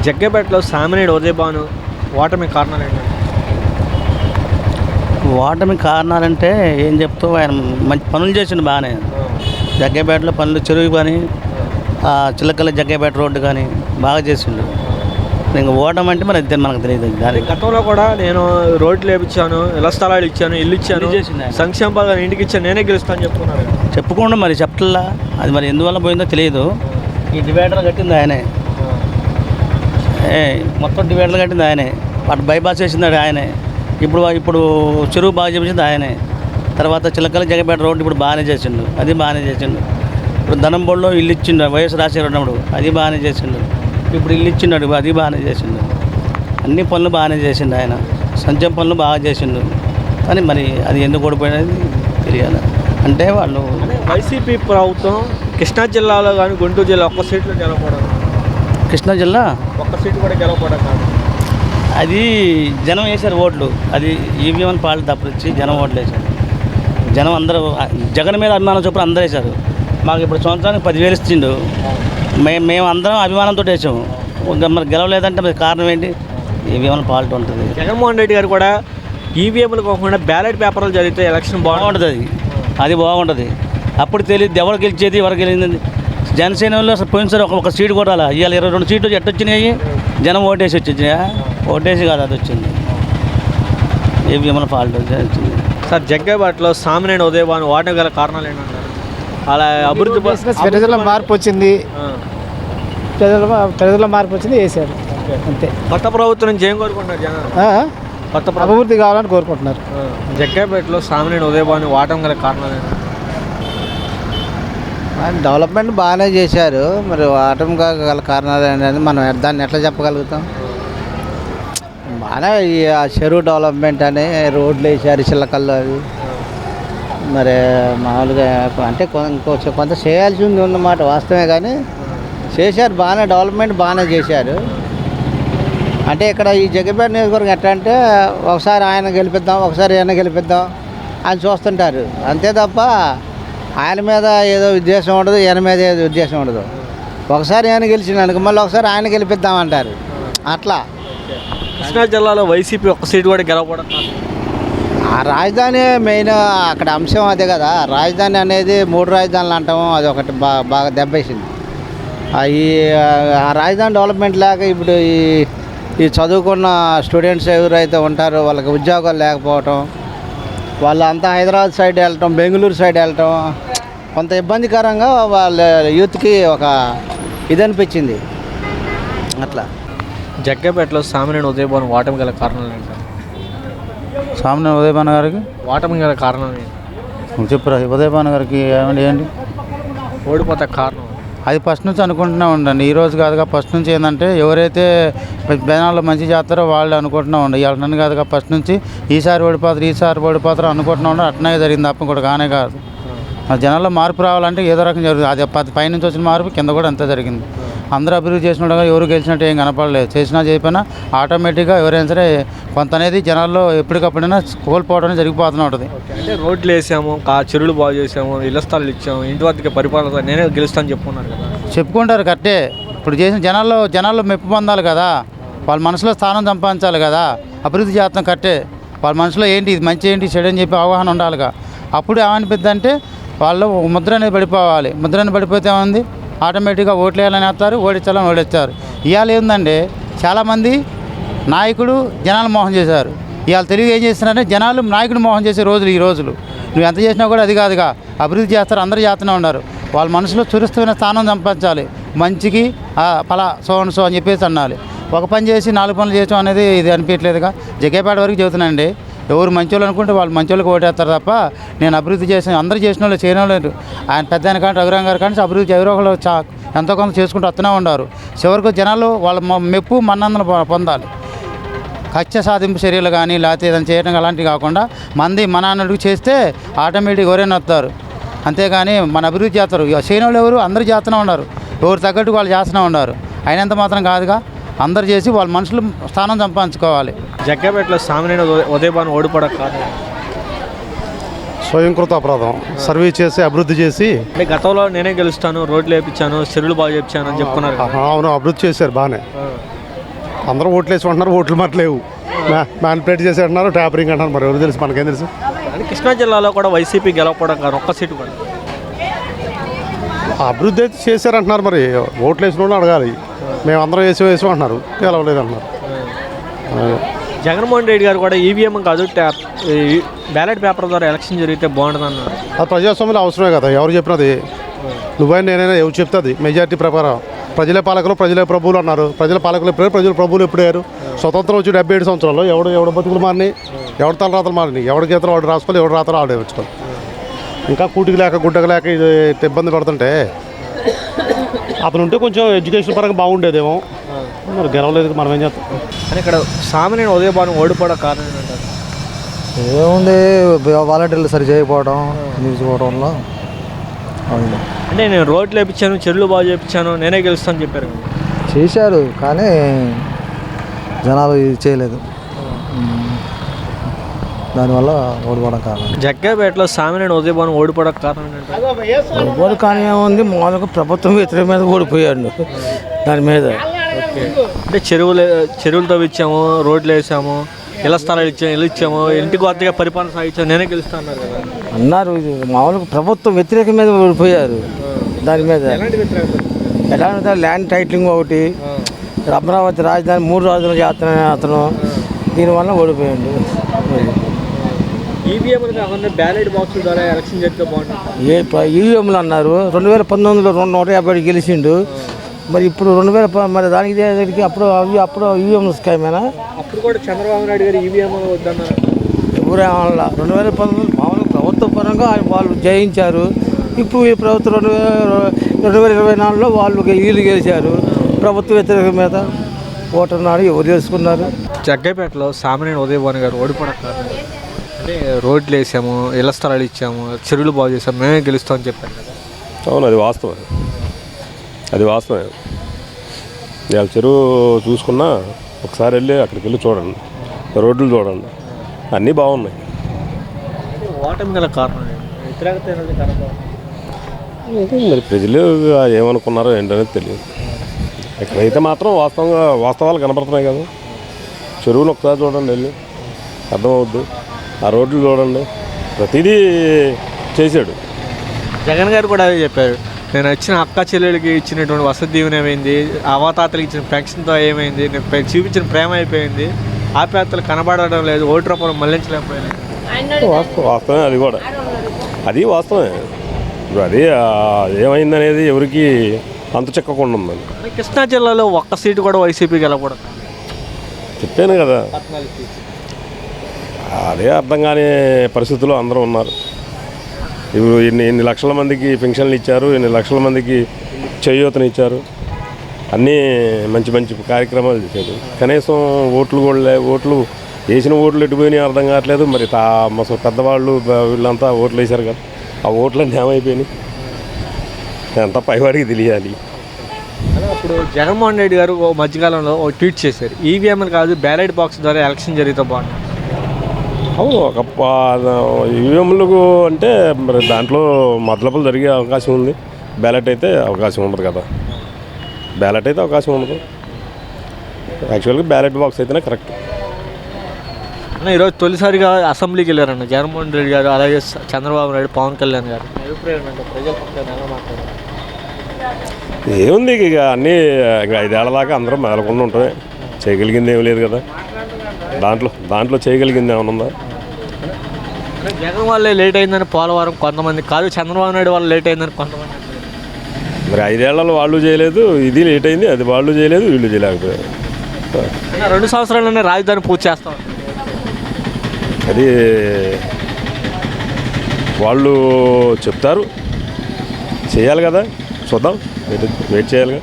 జగ్గేపేటలో సామినేని ఉదయభాను ఓటమి కారణాలు ఏంటంటే? ఓటమి కారణాలంటే ఏం చెప్తావు, ఆయన మంచి పనులు చేసిండు బాగానే. జగ్గేపేటలో పనులు, చెరువు కానీ చిలకల జగ్గేపేట రోడ్డు కానీ బాగా చేసిండు. ఇంకా ఓటమి అంటే మరి అంతే, మనకు తెలియదు. దాని గతంలో కూడా నేను రోడ్లు వేయించాను, ఇళ్ల స్థలాలు ఇచ్చాను, ఇల్లు ఇచ్చాను, సంక్షేమ పథకాలు ఇంటికి ఇచ్చాను, నేనే గెలుస్తాను చెప్పుకున్నాను. చెప్పుకోండి మరి చెప్పట్లా, అది మరి ఎందువల్ల పోయిందో తెలియదు. ఈ డివైడర్ కట్టింది ఆయనే, మొత్తం డివైడర్లు కట్టింది ఆయనే, అటు బైపాస్ వేసింది ఆయనే, ఇప్పుడు చెరువు బాగా చేసింది ఆయనే. తర్వాత చిలకల జగ్గేపేట రోడ్డు ఇప్పుడు బాగానే చేసిండు, అది బాగానే చేసిండు. ఇప్పుడు ధనంబోళ్ళలో ఇల్లు ఇచ్చిండు వైఎస్ రాజశేఖర్ ఉన్నప్పుడు, అది బాగానే చేసిండు. ఇప్పుడు ఇల్లు ఇచ్చిన్నాడు, అది బాగానే చేసిండు. అన్ని పనులు బాగానే చేసిండు ఆయన, సంక్షేమ పనులు బాగా చేసిండు. కానీ మరి అది ఎందుకు ఓడిపోయినది తెలియాలి. అంటే వాళ్ళు వైసీపీ ప్రభుత్వం కృష్ణా జిల్లాలో కానీ గుంటూరు జిల్లా ఒక్క సీట్లో గెలవకూడదు. కృష్ణా జిల్లా ఒక్క సీటు కూడా గెలవకూడదు కాదు, అది జనం వేశారు ఓట్లు. అది ఈవీఎం పాలు తప్పించి జనం ఓట్లు వేశారు. జనం అందరూ జగన్ మీద అభిమానం చొప్పున అందరూ వేశారు. మాకు ఇప్పుడు సంవత్సరానికి 10,000 ఇచ్చిండు, మేము అందరం అభిమానంతో వేసాము. మరి గెలవలేదంటే మరి కారణం ఏంటి? ఈవీఎం పాలిటీ ఉంటుంది. జగన్మోహన్ రెడ్డి గారు కూడా ఈవీఎంలు కాకుండా బ్యాలెట్ పేపర్లు జరిగితే ఎలక్షన్ బాగుంటుంది. అది బాగుంటుంది. అప్పుడు తెలియదు ఎవరు గెలిచేది, ఎవరు గెలిచింది. జనసేనలో అసలు పోయినసారి ఒక సీటు కూడా అలా ఇవాళ 22 సీట్లు ఎట్టొచ్చినాయి. జనం ఓటేసి వచ్చినాయా? ఓటేసి కాదు, అది వచ్చింది. ఈవీఎం పాలిటీ వచ్చింది. సార్, జగ్గేపేటలో సామినేని ఉదయభాను ఓటమి గల కారణాలు ఏంటంటారు? అలా అభివృద్ధి ప్రజల మార్పు వచ్చింది, ప్రజల మార్పు వచ్చింది, వేసారు అంతే. కొత్త ప్రభుత్వం నుంచి ఏం కోరుకుంటున్నారు జనం? కొత్త అభివృద్ధి కావాలని కోరుకుంటున్నారు. జగ్గేపేటలో సామినేని ఉదయభాను ఓటమి గల కారణాలు ఏంటి? డెవలప్మెంట్ బాగానే చేశారు, మరి ఓటమి గల కారణాలు ఏంటంటే మనం దాన్ని ఎట్లా చెప్పగలుగుతాం? బాగానే ఆ చెరువు డెవలప్మెంట్ అని రోడ్లు వేసారు, చిల్లకల్లో అవి. మరి మామూలుగా అంటే కొంత చేయాల్సి ఉందన్నమాట, వాస్తవమే. కానీ చేశారు బాగానే, డెవలప్మెంట్ బాగానే చేశారు. అంటే ఇక్కడ ఈ జగ్గేపేట నియోజకవర్గం ఎట్లా అంటే ఒకసారి ఆయన గెలిపిద్దాం, ఒకసారి ఆయన గెలిపిద్దాం అని చూస్తుంటారు అంతే తప్ప ఆయన మీద ఏదో ఉద్దేశం ఉండదు, ఈయన మీద ఏదో ఉద్దేశం ఉండదు. ఒకసారి ఆయన గెలిచినానికి మళ్ళీ ఒకసారి ఆయన గెలిపిద్దామంటారు అట్లా. కృష్ణా జిల్లాలో వైసీపీ ఒక్క సీటు కూడా గెలవకూడదు. ఆ రాజధాని మెయిన్ అక్కడ అంశం అదే కదా. రాజధాని అనేది 3 రాజధానులు అంటాము, అది ఒకటి బాగా దెబ్బేసింది. ఆ రాజధాని డెవలప్మెంట్ లేక ఇప్పుడు ఈ చదువుకున్న స్టూడెంట్స్ ఎవరైతే ఉంటారో వాళ్ళకి ఉద్యోగాలు లేకపోవటం, వాళ్ళు అంతా హైదరాబాద్ సైడ్ వెళ్ళటం, బెంగళూరు సైడ్ వెళ్ళటం కొంత ఇబ్బందికరంగా వాళ్ళ యూత్కి ఒక ఇది అనిపించింది అట్లా. జగ్గేపేటలో సామినేని ఉదయభాను ఓటమి గల కారణాలు ఏంటంటే? సామినేని ఉదయభాను గారికి ఓటమి గల కారణం ఏంటి చెప్పురా? ఉదయభాను గారికి ఏంటి ఓడిపోతే కారణం? అది ఫస్ట్ నుంచి అనుకుంటూనే ఉండండి, ఈ రోజు కాదుగా. ఫస్ట్ నుంచి ఏంటంటే ఎవరైతే జనాల్లో మంచి చేస్తారో వాళ్ళు అనుకుంటున్నా ఉండే, ఇవాళ నన్ను కాదుగా. ఫస్ట్ నుంచి ఈసారి ఓడిపోతారు అనుకుంటున్నా ఉండే. అట్నే జరిగింది తప్ప కూడా కానే కాదు. జనాల్లో మార్పు రావాలంటే ఏదో రకం జరుగుతుంది. అది పైనుంచి వచ్చిన మార్పు కింద కూడా అంతే జరిగింది. అందరూ అభివృద్ధి చేసినట్టుగా ఎవరు గెలిచినట్టు ఏం కనపడలేదు. చేసినా చేయకపోయినా ఆటోమేటిక్గా ఎవరైనా సరే కొంత అనేది జనాల్లో ఎప్పటికప్పుడైనా కోల్పోవడం జరిగిపోతూనే ఉంటుంది. అంటే రోడ్లు వేసాము, చెరువులు బాగు చేసాము, ఇళ్ల స్థలాలు ఇచ్చాము, ఇంటి వద్దకి పరిపాలన నేనే గెలుస్తాను చెప్పుకున్నారు కదా. చెప్పుకుంటారు కరెక్టే. ఇప్పుడు చేసిన జనాల్లో మెప్పు పొందాలి కదా, వాళ్ళ మనసులో స్థానం సంపాదించాలి కదా. అభివృద్ధి చేస్తాం కరెక్టే. వాళ్ళ మనసులో ఏంటి ఇది మంచి ఏంటి చెడు అని చెప్పి అవగాహన ఉండాలిగా. అప్పుడు ఏమనిపిద్దంటే వాళ్ళు ముద్ర అనేది పడిపోవాలి. ముద్ర అనేది పడిపోతే ఏముంది, ఆటోమేటిక్గా ఓట్లు వేయాలని వేస్తారు, ఓడించాలని ఓడిస్తారు. ఇవాళ ఏంటంటే చాలామంది నాయకుడు జనాలు మోసం చేశారు. ఇవాళ తెలుగు ఏం చేస్తున్నారంటే జనాలు నాయకుడు మోసం చేసే రోజులు ఈ రోజులు. నువ్వు ఎంత చేసినా కూడా అది కాదుగా, అభివృద్ధి చేస్తారు, అందరూ చేస్తూనే ఉన్నారు. వాళ్ళ మనసులో చురుస్తమైన స్థానం సంపాదించాలి. మంచికి పలా సో అని చెప్పేసి అనాలి. ఒక పని చేసి 4 పనులు చేయడం అనేది ఇది అనిపించట్లేదుగా. జగ్గేపేట వరకు చెబుతున్నాండి, ఎవరు మంచోళ్ళు అనుకుంటే వాళ్ళు మంచోళ్ళకి ఓటేస్తారు తప్ప నేను అభివృద్ధి చేసిన అందరూ చేసిన వాళ్ళు చేయడం లేదు. ఆయన పెద్ద ఆయన కానీ రఘురాం గారు కానీ అభివృద్ధి ఎవరో ఒకరు ఎంతో కొంత చేసుకుంటూ వస్తూనే ఉన్నారు. చివరికి జనాలు వాళ్ళ మెప్పు మన్నందన పొందాలి. కక్ష సాధింపు చర్యలు కానీ లేకపోతే ఏదైనా చేయడం అలాంటివి కాకుండా మన అన్నట్టు చేస్తే ఆటోమేటిక్ ఎవరైనా వస్తారు. అంతేగాని మన అభివృద్ధి చేస్తారు. చేయని వాళ్ళు ఎవరు అందరూ చేస్తూనే ఉన్నారు, ఎవరు తగ్గట్టు వాళ్ళు చేస్తూనే ఉన్నారు. అయినంత మాత్రం కాదుగా, అందరు చేసి వాళ్ళ మనుషులు స్థానం సంపాదించుకోవాలి. జగ్గేపేటలో సామినేని ఉదయభాను ఓడిపోవడం కారణం? స్వయంకృత అపరాధం. సర్వీస్ చేసి అభివృద్ధి చేసి అంటే గతంలో నేనే గెలుస్తాను, రోడ్లు వేయించాను, చెరువులు బాగా చేయించాను అని చెప్పుకున్నారు. అవును, అభివృద్ధి చేశారు బాగానే. అందరూ ఓట్లు వేసి అంటున్నారు, ఓట్లు మాట లేవు. మ్యానిపులేట్ చేసి అంటున్నారు, ట్యాపరింగ్ అంటున్నారు. మరి ఎవరు తెలుసు, మనకేం తెలుసు. అంటే కృష్ణా జిల్లాలో కూడా వైసీపీ గెలవడం కాదు, ఒక్క సీటు కూడా. అభివృద్ధి అయితే చేశారంటున్నారు, మరి ఓట్లు వేసిన వాళ్ళు అడగాలి. మేము అందరం వేసి అంటున్నారు, గెలవలేదు అంటున్నారు. జగన్మోహన్ రెడ్డి గారు కూడా ఈవీఎం కాదు బ్యాలెట్ పేపర్ ద్వారా ఎలక్షన్ జరిగితే బాగుంటుంది అన్నారు. అది ప్రజాస్వామ్యంలో అవసరమే కదా, ఎవరు చెప్పినది. నువ్వైనా నేనైనా ఎవరు చెప్తుంది మెజార్టీ ప్రకారం. ప్రజలే పాలకులు, ప్రజలే ప్రభువులు అన్నారు. ప్రజల పాలకులు ఎప్పుడయ్యారు, ప్రజల ప్రభువులు ఎప్పుడయ్యారు? స్వతంత్రం వచ్చి 77 సంవత్సరాల్లో ఎవడు బతుకులు మారినాయి, ఎవడు తలరాతలు మారినాయి, ఎవడి గీతలు వాడు రాసుకోవాలి, ఎవడు రాతలు ఆడే వచ్చుకోవాలి. ఇంకా కూటికి లేక గుడ్డకు లేక ఇది ఇబ్బంది పడుతుంటే అతను ఉంటే కొంచెం ఎడ్యుకేషన్ పరంగా బాగుండేదేమో. మరి గెలవలేదు, మనం ఏం చేస్తాం. కానీ ఇక్కడ సామాన్య ఉదయభాను ఓడిపోవడం కారణం ఏంటంటారు? ఏముంది, వాలంటీర్లు సరి చేయకపోవడం, నిలిచిపోవడంలో. అంటే నేను రోడ్లు వేయించాను, చెరువులు బాగు చేయించాను, నేనే గెలుస్తాను చెప్పారు. చేశారు కానీ జనాలు ఇది చేయలేదు, దానివల్ల ఓడిపోవడం కారణం. జగ్గపేటలో సామాన్య ఉదయభాను ఓడిపోవడం కారణం ఏంటంటారు? ఓడిపోవడం కానీ ఏముంది, మామూలుగా ప్రభుత్వం వ్యతిరేక మీద ఓడిపోయాడు దాని మీద. అంటే చెరువులు తవ్వించాము, రోడ్లు వేసాము, ఇళ్ల స్థలాలు ఇచ్చాము, ఇంటికి వద్దగా పరిపాలన సాగించాము, నేనే గెలుస్తా అన్నారు కదా. అన్నారు, ఇది మామూలుగా ప్రభుత్వం వ్యతిరేక మీద ఓడిపోయారు దాని మీద. ఎలా అంటే ల్యాండ్ టైటిలింగ్ ఒకటి, అమరావతి రాజధాని 3 రాజులు చేస్తున్నాను అతను, దీనివల్ల ఓడిపోయాడు. ఈవీఎంలు కాకుండా బ్యాలెట్ బాక్సుల ద్వారా ఎలక్షన్ జరిగితే బాగుంటుంది. ఈవీఎంలు అన్నారు, 2019లో 150 గెలిచిండు. మరి ఇప్పుడు 2000 మరి దానికి అప్పుడు ఈవీఎం స్కీమేనా? అప్పుడు కూడా చంద్రబాబు నాయుడు గారు ఈవీఎం వద్దన్నారు. ఎవరేమన్నా 2019 మామూలుగా ప్రభుత్వ పరంగా వాళ్ళు జయించారు. ఇప్పుడు ఈ ప్రభుత్వం 2024లో వీళ్ళు గెలిచారు. ప్రభుత్వ వ్యతిరేక మీద ఓటున్నారు, ఎవరు తెలుసుకున్నారు. జగ్గపేటలో సామాన్య ఉదయభాను గారు ఓడిపోవడం కారణం అంటే రోడ్లు వేసాము, ఇళ్ల స్థలాలు ఇచ్చాము, చెరువులు బాగు చేసాము, మేమే గెలుస్తామని చెప్పాను కదా. అవును, అది వాస్తవం. అది వాస్తవమే. ఇవాళ చెరువు చూసుకున్నా ఒకసారి వెళ్ళి అక్కడికి వెళ్ళి చూడండి, రోడ్లు చూడండి, అన్నీ బాగున్నాయి. ఓటమి గల కారణం వ్యతిరేకత కారణం మరి ప్రజలు ఏమనుకున్నారో ఏంటనేది తెలియదు. ఇక్కడైతే మాత్రం వాస్తవాలు కనపడుతున్నాయి కదా. చెరువులు ఒకసారి చూడండి, వెళ్ళి అర్థమవుద్ది. ఆ రోడ్లు చూడండి, ప్రతిదీ చేశాడు. జగన్ గారు కూడా అదే చెప్పారు. నేను వచ్చిన అక్క చెల్లెలకి ఇచ్చినటువంటి వసతి దీవెన ఏమైంది, అవాతాతలకు ఇచ్చిన పెన్షన్తో ఏమైంది, నేను చూపించిన ప్రేమ అయిపోయింది, ఆప్యాయతలు కనబడడం లేదు, ఓటు రూపంలో మళ్లించలేకపోయింది. వాస్తవమే, అది కూడా అది వాస్తవమే. ఇప్పుడు అది ఏమైందనేది ఎవరికి అంత చెక్కకుండా ఉందని. కృష్ణా జిల్లాలో ఒక్క సీటు కూడా వైసీపీకి వెళ్ళకూడదు చెప్పాను కదా. అదే అర్థం కాని పరిస్థితుల్లో అందరూ ఉన్నారు. ఇప్పుడు ఎన్ని లక్షల మందికి పెన్షన్లు ఇచ్చారు, ఎన్ని లక్షల మందికి చేయూతను ఇచ్చారు, అన్నీ మంచి మంచి కార్యక్రమాలు చేశారు. కనీసం ఓట్లు కూడా ఓట్లు వేసిన ఓట్లు ఎటుపోయినాయి అర్థం కావట్లేదు. మరి పెద్దవాళ్ళు వీళ్ళంతా ఓట్లు వేశారు కదా, ఆ ఓట్లన్నీ ఏమైపోయినాయి అంతా పైవాడికి తెలియాలి. అప్పుడు జగన్మోహన్ రెడ్డి గారు మధ్యకాలంలో ఒక ట్వీట్ చేశారు, ఈవీఎంలు కాదు బ్యాలెట్ బాక్స్ ద్వారా ఎలక్షన్ జరిగితే బాగుంటుంది. అవును, ఒక ఈవీఎంలకు అంటే మరి దాంట్లో మద్దతులు జరిగే అవకాశం ఉంది, బ్యాలెట్ అయితే అవకాశం ఉండదు కదా. బ్యాలెట్ అయితే అవకాశం ఉండదు. యాక్చువల్గా బ్యాలెట్ బాక్స్ అయితేనే కరెక్ట్. ఈరోజు తొలిసారిగా అసెంబ్లీకి వెళ్ళారన్న జగన్మోహన్ రెడ్డి గారు, అలాగే చంద్రబాబు నాయుడు, పవన్ కళ్యాణ్ గారు. ప్రజల పక్షాన ఎలా మాట్లాడారు? ఏముంది, ఇక అన్నీ 5 ఏళ్ల దాకా అందరం మెదలకుండా ఉంటామే. చేయగలిగింది ఏమి లేదు కదా. దాంట్లో చేయగలిగింది ఏమైనా ఉందా? జగన్ వాళ్ళే లేట్ అయిందని పోలవరం కొంతమంది, కాదు చంద్రబాబు నాయుడు వాళ్ళు లేట్ అయిందని కొంతమంది. మరి 5 ఏళ్లలో వాళ్ళు చేయలేదు, ఇది లేట్ అయింది, అది వాళ్ళు చేయలేదు, వీళ్ళు చేయలేకపోయారు. 2 సంవత్సరాలనే రాజధాని పూర్తి చేస్తాం. అది వాళ్ళు చెప్తారు, చేయాలి కదా, చూద్దాం, వెయిట్ చేయాలిగా.